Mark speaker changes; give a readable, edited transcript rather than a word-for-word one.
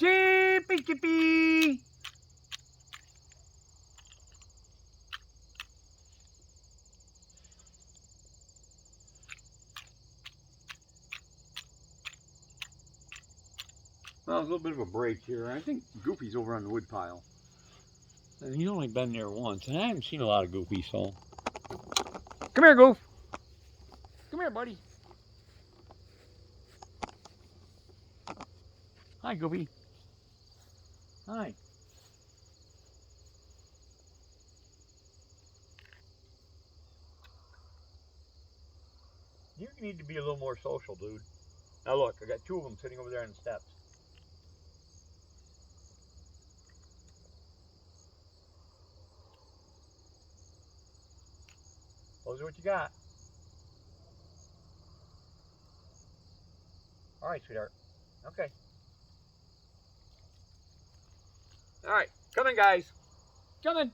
Speaker 1: Chippy, chippy. Well, there's a little bit of a break here. I think Goofy's over on the woodpile. And he's only been there once, and I haven't seen a lot of Goofy, so. Come here, Goof. Come here, buddy. Hi, Goofy. Hi. You need to be a little more social, dude. Now look, I got two of them sitting over there on the steps. Those are what you got. All right, sweetheart. Okay. All right, come in, guys. Come in.